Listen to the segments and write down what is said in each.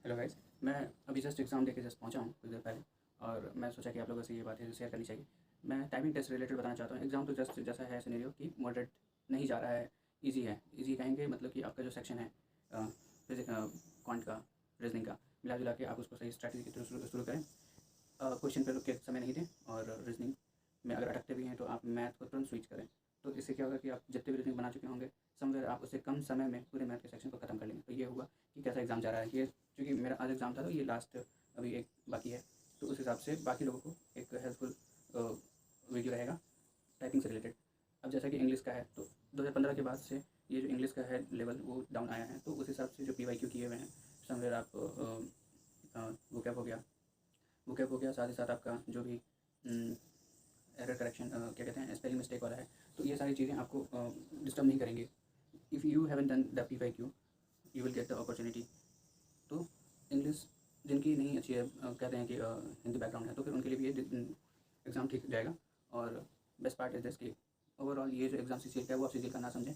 Hello guys, मैं अभी just exam देके जस्ट पहुंचा हूँ कुछ देर पहले। और मैं सोचा कि आप लोगों से ये बातें शेयर करनी चाहिए। मैं टाइपिंग टेस्ट रिलेटेड बताना चाहता हूँ। एग्ज़ाम तो जस्ट जैसा है सिनेरियो कि मॉडरेट नहीं जा रहा है, इजी है। इजी कहेंगे मतलब कि आपका जो सेक्शन है फिजिक क्वांट का, रीजनिंग का, मिला जुला के आप उसको सही स्ट्रैटेजी के थ्रू शुरू करें। क्वेश्चन पे रुक के समय नहीं दें, और रीजनिंग में अगर अटकते भी हैं तो आप मैथ को तुरंत स्विच करें। तो इससे क्या होगा कि आप जितने भी रीजनिंग बना चुके होंगे, समवेयर आप उससे कम समय में पूरे मैथ के सेक्शन को खत्म कर लेंगे। तो ये हुआ कि कैसा एग्ज़ाम जा रहा है। ये चूँकि मेरा आज एग्ज़ाम था तो ये लास्ट अभी एक बाकी है, तो उस हिसाब से बाकी लोगों को एक हेल्पफुल वीडियो रहेगा टाइपिंग से रिलेटेड। अब जैसा कि इंग्लिश का है, तो 2015 के बाद से ये जो इंग्लिश का है लेवल वो डाउन आया है। तो उस हिसाब से जो PYQ किए हुए हैं, समवेयर आप वो कैप हो गया, साथ ही साथ आपका जो भी एरर करेक्शन क्या कहते हैं, स्पेलिंग मिस्टेक वाला है, तो ये सारी चीज़ें आपको डिस्टर्ब नहीं करेंगे। If you haven't done the PYQ, you will get the opportunity. तो इंग्लिश जिनकी नहीं अच्छी है, कहते हैं कि हिंदी बैकग्राउंड है, तो फिर उनके लिए भी ये एग्ज़ाम ठीक जाएगा। और बेस्ट पार्ट इज दिस कि ओवरऑल ये जो एग्ज़ाम CCL का है वो आप CCL का ना समझें।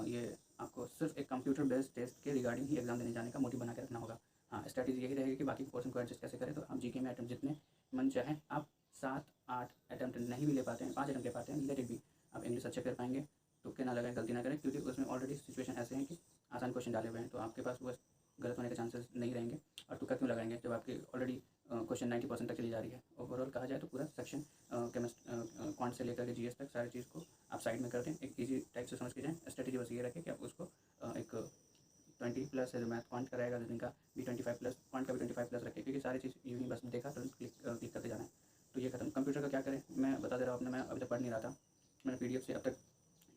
ये आपको सिर्फ एक कंप्यूटर बेस्ड टेस्ट के रिगार्डिंग ही एग्ज़ाम देने जाने का मोटिव बना के रखना होगा। हाँ, स्ट्रैटेजी यही रहेगी कि बाकी पोर्शन को एडजस्ट कैसे करें। तो आप GK में अटैम्प्ट जितने मन चाहें आप 7-8 अटैम्प्ट नहीं भी ले पाते हैं, 5 अटैम्प्ट ले पाते हैं, लेट इट बी। आप इंग्लिश अच्छे कर पाएंगे। तुक्के ना लगाएं, गलती ना करें, क्योंकि उसमें ऑलरेडी सिचुएशन ऐसे हैं कि आसान क्वेश्चन डाले हुए हैं, तो आपके पास वो गलत होने के चांसेस नहीं रहेंगे। और तुक्का क्यों लगाएंगे जब आपकी ऑलरेडी क्वेश्चन 90% तक चली जा रही है। ओवरऑल कहा जाए तो पूरा सेक्शन क्वांट से लेकर के GS तक सारी चीज़ को आप साइड में कर दें, एक ईजी टाइप से समझ के जाएँ। स्ट्रेटेजी बस ये रखें कि आप उसको एक 20+ है जो मैथ क्वांट का रहेगा, रीजनिंग का भी 25+, क्वांट का भी 25+ रखें, क्योंकि सारी चीज़ यूँ ही बस देखा तुरंत क्लिक करते जाना है। तो ये खत्म। कंप्यूटर का क्या करें मैं बता दे रहा हूँ अपने। मैं अभी तक पढ़ नहीं रहा था, मैंने PDF से अब तक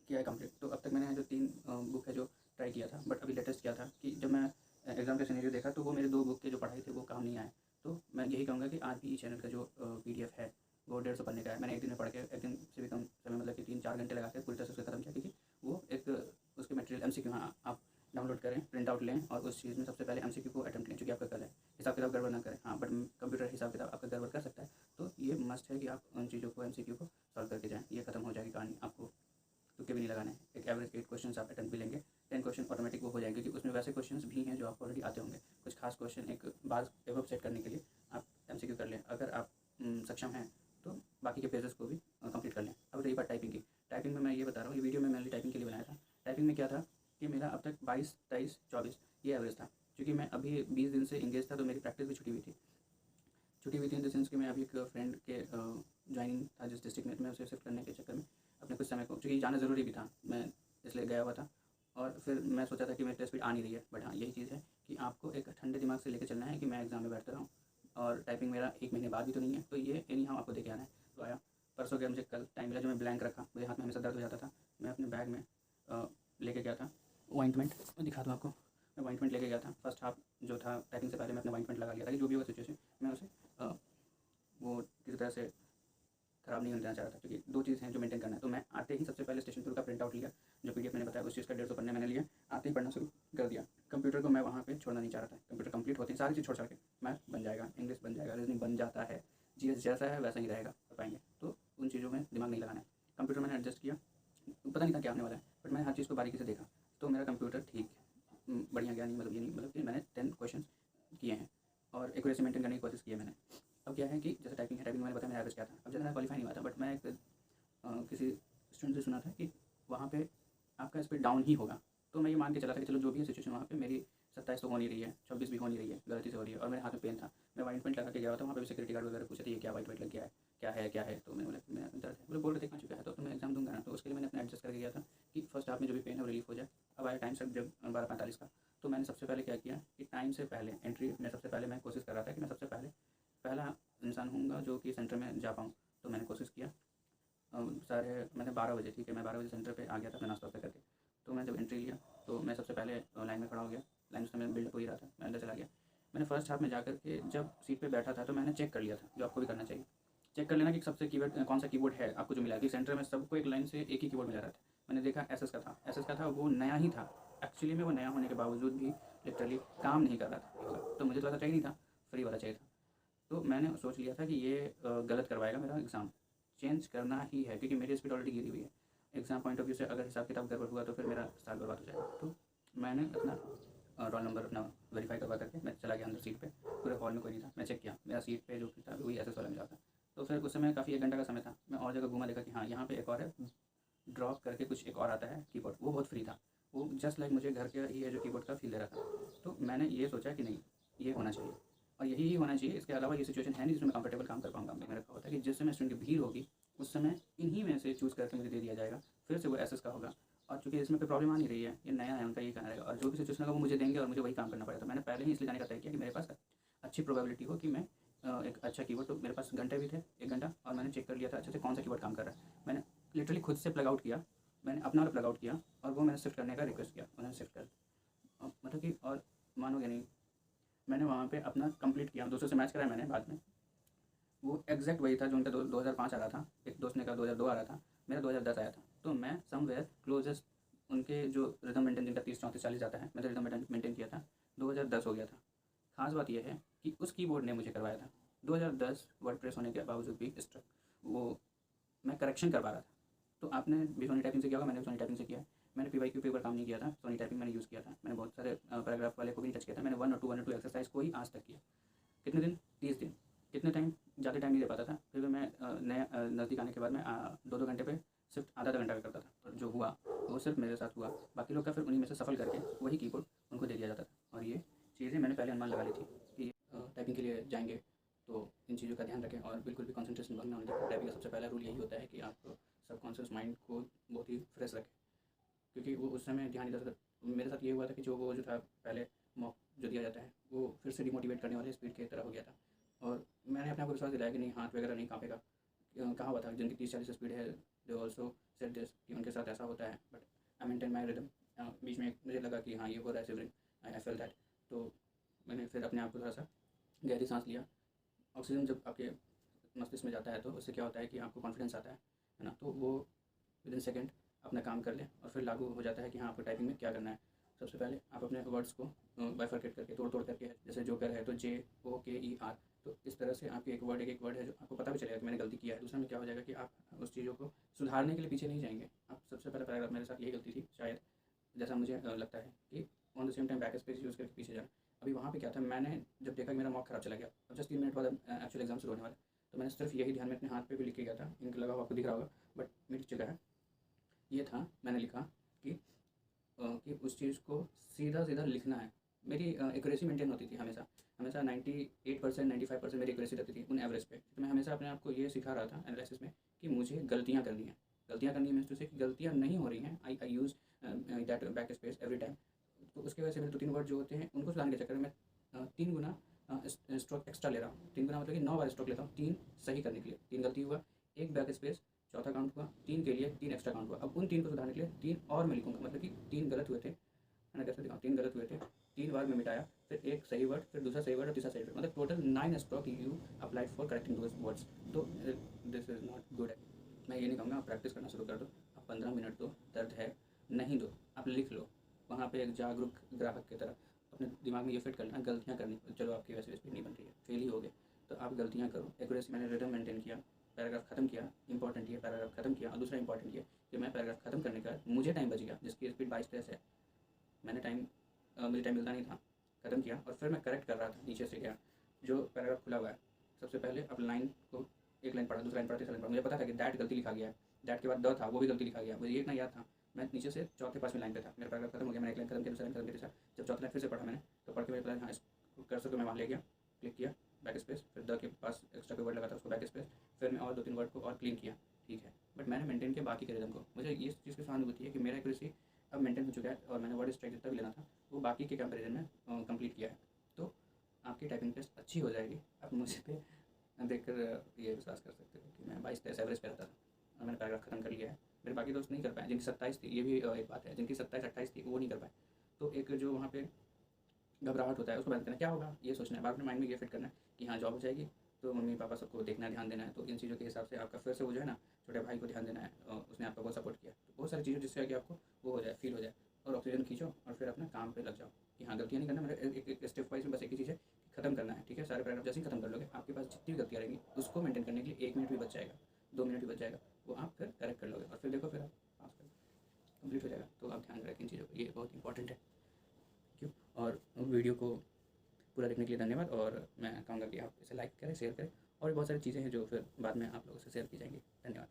किया है कंप्लीट। तो अब तक मैंने जो 3 बुक है जो ट्राई किया था, बट अभी लेटेस्ट किया था कि जब मैं एग्ज़ाम का सिनेरियो देखा तो वो मेरे 2 बुक के जो पढ़ाई थे वो काम नहीं आए। तो मैं यही कहूँगा कि RPE चैनल का जो PDF है वो 150 पन्ने का है। मैंने एक दिन में पढ़ के, एक दिन से भी कम समय, मतलब कि 3-4 घंटे लगा के पूरी तरह से उसे खत्म किया, क्योंकि वो एक उसके मटेरियल MCQ, हाँ, आप डाउनलोड करें, प्रिंट आउट लें और उस चीज़ में सबसे पहले MCQ को अटेम्प्ट लें, चूँकि आपका कल है। हिसाब किताब गड़बड़ ना करें, हाँ, बट कंप्यूटर हिसाब किताब आपका गड़बड़ कर सकता है। तो ये मस्ट है कि आप उन चीज़ों को, MCQ को सॉल्व करके जाएँ। ये खत्म हो जाएगी कहानी। आपको तुक्के भी नहीं लगाने हैं। एक एवरेज 8 क्वेश्चन आप अटेम्प्ट भी लेंगे, 10 क्वेश्चन ऑटोमेटिक वो हो जाएंगे, क्योंकि उसमें वैसे क्वेश्चंस भी हैं जो आपको ऑलरेडी आते होंगे। कुछ खास क्वेश्चन एक बार एवब सेट करने के लिए आप MCQ कर लें। अगर आप सक्षम हैं तो बाकी के पेजेस को भी कंप्लीट कर लें। अब रही बात टाइपिंग की। टाइपिंग में मैं ये बता रहा हूँ, ये वीडियो मैं मेनली टाइपिंग के लिए बनाया था। टाइपिंग में क्या था कि मेरा अब तक 22, 23, 24 ये एवरेज था। क्योंकि मैं अभी 20 दिन से इंगेज था, तो मेरी प्रैक्टिस भी छुट्टी हुई थी इन द सेंस कि मैं अभी एक फ्रेंड के ज्वाइनिंग था जिस डिस्ट्रिक्ट में, मैं उसे शिफ्ट करने के चक्कर में अपने कुछ समय को, क्योंकि जाना ज़रूरी भी था, मैं इसलिए गया हुआ था। और फिर मैं सोचा था कि मेरी टेस्ट स्पीड आ नहीं रही है, बट हाँ, यही चीज़ है कि आपको एक ठंडे दिमाग से लेकर चलना है कि मैं एग्ज़ाम में बैठता रहा हूँ। और टाइपिंग मेरा 1 महीने बाद भी तो नहीं है, तो ये एनी हाउ आपको देके आना है। तो आया परसों गया, मुझे कल टाइम मिला, जो मैं ब्लैंक रखा, मुझे हाथ में हमेशा दर्द हो जाता था। मैं अपने बैग में लेके गया था ऑइंटमेंट, दिखा दूँ आपको। मैं ऑइंटमेंट लेके गया था। फर्स्ट हाफ जो था टाइपिंग से पहले मैं अपना ऑइंटमेंट लगा लिया था कि जो भी होगा सिचुएशन मैं उसे वो किसी तरह से ख़राब नहीं होना देना चाह रहा था, क्योंकि 2 चीज़ हैं जो मेंटेन करना है। तो मैं आते ही सबसे पहले स्टेशन टूर का प्रिंट आउट लिया, जो PDF मैंने बताया उस चीज़ का 150 पन्ने मैंने लिया, आते ही पढ़ना शुरू कर दिया। कंप्यूटर को मैं वहाँ पे छोड़ना नहीं चाह रहा था। कंप्यूटर कंप्लीट होते ही सारी चीज़ छोड़-छाड़ के मैथ बन जाएगा, इंग्लिश बन जाएगा, रीजनिंग बन जाता है, GS जैसा है वैसा ही रहेगा, कर पाएंगे। तो उन चीज़ों में दिमाग नहीं लगाना है। कंप्यूटर मैंने एडजस्ट किया, पता नहीं था क्या होने वाला है, बट मैंने हर चीज़ को बारीकी से देखा, तो मेरा कंप्यूटर ठीक बढ़िया गया। नहीं मतलब ये नहीं, मतलब कि मैंने 10 क्वेश्चन किए हैं और एक्यूरेसी मेंटेन करने की कोशिश की है मैंने। अब क्या है कि जैसे टाइपिंग है, टाइपिंग मैंने बताया मेरा एवरेज क्या था। अब जब मेरा क्वालीफाई नहीं हुआ था, बट मैं एक किसी स्टूडेंट से सुना था कि वहाँ पे आपका स्पीड डाउन ही होगा। तो मैं ये मान के चला था कि चलो जो भी है सिचुएशन, वहाँ पे मेरी 27 तो हो नहीं रही है, 24 भी हो नहीं रही है, गलती से हो रही है, और मेरे हाथ में पेन था। मैं वाइट पेंट लगा के गया था, वहाँ पे भी सिक्योरिटी गार्ड वगैरह पूछे थे ये क्या वाइट पेंट लग गया है, क्या है। तो मैंने बोला मेरा दर्द है, बोले बोल के देखना चुका है तो मैं एग्जाम दूंगा ना। तो उसके लिए मैंने अपना एडजस्ट करके गया था कि फर्स्ट हाफ में जो भी पेन है वो रिलीफ हो जाए। अब आया टाइम सर जब 12:45 का, तो मैंने सबसे पहले क्या किया कि टाइम से पहले एंट्री में सबसे पहले मैं कोशिश कर रहा था कि मैं सबसे पहला इंसान हूँगा जो कि सेंटर में जा पाऊँ। तो मैंने कोशिश किया। साढ़े मैंने 12 बजे, ठीक है, मैं 12 बजे सेंटर पे आ गया था अपना नाश्ता वास्ता करके। तो मैं जब एंट्री लिया तो मैं सबसे पहले लाइन में खड़ा हो गया। लाइन उस समय बिल्डअप हो ही रहा था, मैं अंदर चला गया। मैंने फर्स्ट हाफ में जाकर के जब सीट पे बैठा था तो मैंने चेक कर लिया था, जो आपको भी करना चाहिए। चेक कर लेना कि सबसे कीबोर्ड कौन सा कीबोर्ड है आपको जो मिला है, कि सेंटर में सबको एक लाइन से एक ही कीबोर्ड मिला रहा था। मैंने देखा एसएस का था, वो नया ही था। एक्चुअली में वो नया होने के बावजूद भी लिटरली काम नहीं कर रहा था ये वाला। तो मुझे थोड़ा सा चाहिए नहीं था, फ्री वाला चाहिए था। तो मैंने सोच लिया था कि ये गलत करवाएगा मेरा एग्ज़ाम, चेंज करना ही है, क्योंकि मेरी स्पीड ऑलरेडी गिरी हुई है। एग्ज़ाम पॉइंट ऑफ व्यू से अगर हिसाब किताब गड़बड़ हुआ तो फिर मेरा साल बर्बाद हो जाएगा। तो मैंने अपना रोल नंबर अपना वेरीफाई करवा करके मैं चला चला गया अंदर सीट पे, पूरे हॉल में कोई नहीं था। मैं चेक किया, मेरा सीट पे जो था वही एसएस वाला मिला था। तो फिर उस समय काफ़ी 1 घंटा का समय था, मैं और जगह घूमा, देखा कि हाँ यहाँ पे एक और है, ड्रॉप करके कुछ एक और आता है कीबोर्ड, वो बहुत फ्री था, वो जस्ट लाइक मुझे घर के ही है जो कीबोर्ड का फील दे रहा था। तो मैंने ये सोचा कि नहीं, ये होना चाहिए और यही ही होना चाहिए, इसके अलावा ये सिचुएशन है नहीं जिसमें कंफर्टेबल काम कर पाऊंगा। मैंने रखा होता है कि जिस समय स्टूडेंट की भीड़ होगी उस समय इन्हीं में से चूज़ करके मुझे दे दिया जाएगा, फिर से वो एसएस का होगा। और चूँकि इसमें कोई प्रॉब्लम आ नहीं रही है, ये नया है, उनका ये कहना रहेगा, और जो भी सिचुएशन होगा वो मुझे देंगे और मुझे वही काम करना पड़ेगा। तो मैंने पहले ही इसलिए जाने का तय किया कि मेरे पास अच्छी प्रोबेबिलिटी हो कि मैं एक अच्छा कीबोर्ड, तो मेरे पास घंटे भी थे 1 घंटा, और मैंने चेक कर लिया था अच्छे से कौन सा कीबोर्ड काम कर रहा है। मैंने लिटरली खुद से प्लग आउट किया, मैंने अपना वाला प्लग आउट किया और वो मैंने शिफ्ट करने का रिक्वेस्ट किया, उन्होंने शिफ्ट कर मतलब कि, और मानोगे नहीं, मैंने वहाँ पे अपना कंप्लीट किया, दूसरों से मैच कराया मैंने बाद में, वो एग्जैक्ट वही था जो उनका 2005 आ रहा था, एक दोस्त ने कहा 2002 आ रहा था, मेरा 2010 आया था। तो मैं समवेयर क्लोजेस्ट उनके जो रिदम मेंटेन जिनका 30 34 40 आता है, मैंने रिदम मेंटेन किया था, 2010 हो गया था। खास बात यह है कि उस कीबोर्ड ने मुझे करवाया था 2010 वर्डप्रेस होने के बावजूद भी स्ट्रक, वो मैं करेक्शन करवा रहा था। तो आपने भी सोनी टाइपिंग से किया होगा, मैंने भी सोनी टाइपिंग से किया है। मैंने PYQ पे ऊपर काम नहीं किया था, सोनी टाइपिंग मैंने यूज़ किया था। मैंने बहुत सारे पैराग्राफ वाले को भी नहीं टच किया था, मैंने 1 और 2 एक्सरसाइज को ही आज तक किया। कितने दिन? 30 दिन। कितने टाइम? ज़्यादा टाइम नहीं दे पाता था, फिर भी मैं नया नज़दीक आने के बाद मैं 2-2 घंटे पे सिर्फ आधा घंटा का करता था, और जो हुआ वो सिर्फ मेरे साथ हुआ, बाकी लोग का फिर उन्हीं में से सफल करके वही कीबोर्ड उनको दे दिया जाता था। और ये चीज़ें मैंने पहले अनुमान लगा ली थी कि टाइपिंग के लिए जाएंगे तो इन चीज़ों का ध्यान रखें और बिल्कुल भी कंसंट्रेशन भंग ना होने दें। टाइपिंग का सबसे पहला रूल यही होता है कि आप सबकॉन्शियस माइंड को बहुत ही फ्रेश रखें, क्योंकि वो उस समय ध्यान इधर उधर, मेरे साथ ये हुआ था कि वो जो था पहले मॉक जो दिया जाता है वो फिर से डिमोटिवेट करने वाले स्पीड की तरह हो गया था। और मैंने अपने आप को विश्वास दिलाया कि नहीं, हाथ वगैरह नहीं कांपेगा। कहा हुआ था जिनकी 30-40 स्पीड है दे ऑल्सो सेड दिस कि उनके साथ ऐसा होता है, but I maintain my rhythm. बीच में मुझे लगा कि हाँ ये हो रहा है सिवरिंग, आई फेल दैट। तो मैंने फिर अपने आप को थोड़ा सा गहरी सांस लिया। ऑक्सीजन जब आपके मस्तिष्क में जाता है तो उससे क्या होता है कि आपको कॉन्फिडेंस आता है ना, तो वो विदिन सेकेंड अपना काम कर लें और फिर लागू हो जाता है कि हाँ आपको टाइपिंग में क्या करना है। सबसे पहले आप अपने वर्ड्स को बाइफरकेट करके तोड़ करके, जैसे जोकर है तो JOKER, तो इस तरह से आपकी एक वर्ड है जो आपको पता भी चलेगा कि मैंने गलती किया है। दूसरा में क्या हो जाएगा कि आप उस चीज़ों को सुधारने के लिए पीछे नहीं जाएंगे। आप सबसे पहले पैराग्राफ, मेरे साथ यही गलती थी शायद, जैसा मुझे लगता है कि on the same time back space use करके पीछे जाना। अभी वहाँ पे क्या था, मैंने जब देखा कि मेरा मॉक खराब चला गया, अब जस्ट 3 मिनट बाद एक्चुअल एग्जाम शुरू होने वाला, तो मैंने सिर्फ यही ध्यान में अपने हाथ पे भी लिख के गया था, इंक लगा हुआ आपको दिख रहा होगा बट मिट चुका है। ये था, मैंने लिखा कि उस चीज़ को सीधा सीधा लिखना है। मेरी एक्यूरेसी मेंटेन होती थी हमेशा हमेशा 98% 95% मेरी एक्यूरेसी रहती थी उन एवरेज पे। तो मैं हमेशा अपने आप को ये सिखा रहा था एनालिसिस में कि मुझे गलतियाँ करनी है। गलतियाँ करनी है मीन्स टू से कि गलतियाँ नहीं हो रही हैं, I use that back space every time. तो उसकी वजह से मेरे 2-3 वर्ड जो होते हैं उनको सुधारने के चक्कर में 3 गुना स्ट्रोक एक्स्ट्रा ले रहा हूँ। 3 गुना मतलब कि 9 बार स्ट्रोक लेता हूँ 3 सही करने के लिए। 3 गलती हुआ, 1 बैक स्पेस, चौथा काउंट हुआ, 3 के लिए 3 एक्स्ट्रा काउंट हुआ। अब उन 3 को सुधारने के लिए 3 और मैं लिखूँगा, मतलब कि 3 गलत हुए थे, मैंने कैसे दिखाऊँ, 3 गलत हुए थे, 3 बार मैं मिटाया, फिर 1 सही वर्ड, फिर दूसरा सही वर्ड और तीसरा सही वर्ड, मतलब total 9 stroke you applied for correcting those words. तो दिस इज़ नॉट गुड। मैं ये नहीं कहूँगा आप प्रैक्टिस करना शुरू कर दो, आप 15 मिनट दो, दर्द है नहीं दो, आप लिख लो। वहाँ पे एक जागरूक ग्राहक की तरह अपने दिमाग में ये फिट कर लेना, गलतियाँ करनी, चलो आपकी वैसे स्पीड नहीं बन रही है, फेल ही हो गए तो आप गलतियाँ करो। एक्यूरेसी, मैंने रिदम मेंटेन किया, पैराग्राफ खत्म किया, इंपॉर्टेंट ये पैराग्राफ खत्म किया, और दूसरा इंपॉर्टेंट ये कि मैं पैराग्राफ खत्म करने का मुझे टाइम बच गया, जिसकी स्पीड 22 है, मैंने मुझे टाइम मिलता नहीं था, खत्म किया और फिर मैं करेक्ट कर रहा था, नीचे से गया जो पैराग्राफ खुला हुआ है, सबसे पहले अब लाइन को एक लाइन पढ़ा, दूसरा लाइन पढ़ा, तीसरा लाइन पढ़ा, मुझे पता था कि दैट गलती लिखा गया है, दैट के बाद द था वो भी गलती लिखा गया, मुझे ये इतना याद था। मैं नीचे से चौथे 5वें लाइन पे था, मेरा पैराग्राफ खत्म हो गया, मैंने एक लाइन खत्म किया, दूसरा लाइन खत्म किया, तीसरा, जब चौथा लाइन फिर से पढ़ा मैंने, तो पढ़ के मेरे पता हाँ इस कर्सर को मैं वहाँ ले गया, क्लिक किया, बैक स्पेस, फिर द के पास एक्स्ट्रा कोई वर्ड लगा था उसको बैक स्पेस, फिर मैं और 2-3 वर्ड को और क्लीन किया, ठीक है। बट मैंने मेंटेन किया बाकी के रिदम को। मुझे इस चीज़ की सहानुभूति है कि मेरा एक्यूरेसी अब मेंटेन हो चुका है और मैंने वर्ड स्ट्राइक जितना भी लेना था वो बाकी के कंपैरिजन में कंप्लीट किया है। तो आपकी टाइपिंग टेस्ट अच्छी हो जाएगी। आप मुझ पे देखकर ये विश्वास कर सकते हो कि मैं 22-23 एवरेज पे रहता था और मैंने पैराग्राफ खत्म कर लिया है। मेरे बाकी दोस्त नहीं कर पाए, जिनकी 27 थी, ये भी एक बात है, जिनकी 27-28 थी वो नहीं कर पाए। तो एक जो वहाँ पे घबराहट होता है उसको बंद करना, क्या होगा ये सोचना है, बाद में माइंड में ये फिट करना है कि हाँ जॉब हो जाएगी तो मम्मी पापा सबको देखना है, ध्यान देना है, तो इन चीज़ों के हिसाब से आपका फिर से वो जो है ना, छोटे भाई को ध्यान देना है, उसने आपका बहुत सपोर्ट किया, तो बहुत सारी चीज़ें जिससे कि आपको वो हो जाए, फील हो जाए, और ऑक्सीजन खींचो और फिर अपना काम पे लग जाओ कि हाँ गलतियाँ नहीं करना। मेरे एक स्टेप वाइज में बस एक ही चीज़ है कि खत्म करना है, ठीक है। सारे पैराग्राफ जैसे ही खत्म कर लोगे आपके पास जितनी भी गलतियाँ रहेंगी उसको मेंटेन करने के लिए 1 मिनट भी बच जाएगा, 2 मिनट भी बच जाएगा, वो आप फिर करेक्ट कर लोगे और फिर देखो फिर आप पास कर कंप्लीट हो जाएगा। तो आप ध्यान रखें इन चीज़ों को, ये बहुत इंपॉर्टेंट है। क्यों, और वीडियो को पूरा देखने के लिए धन्यवाद, और मैं कहूँगा कि आप इसे लाइक करें, शेयर करें, और भी बहुत सारी चीज़ें हैं जो फिर बाद में आप लोगों से शेयर की जाएंगी। धन्यवाद।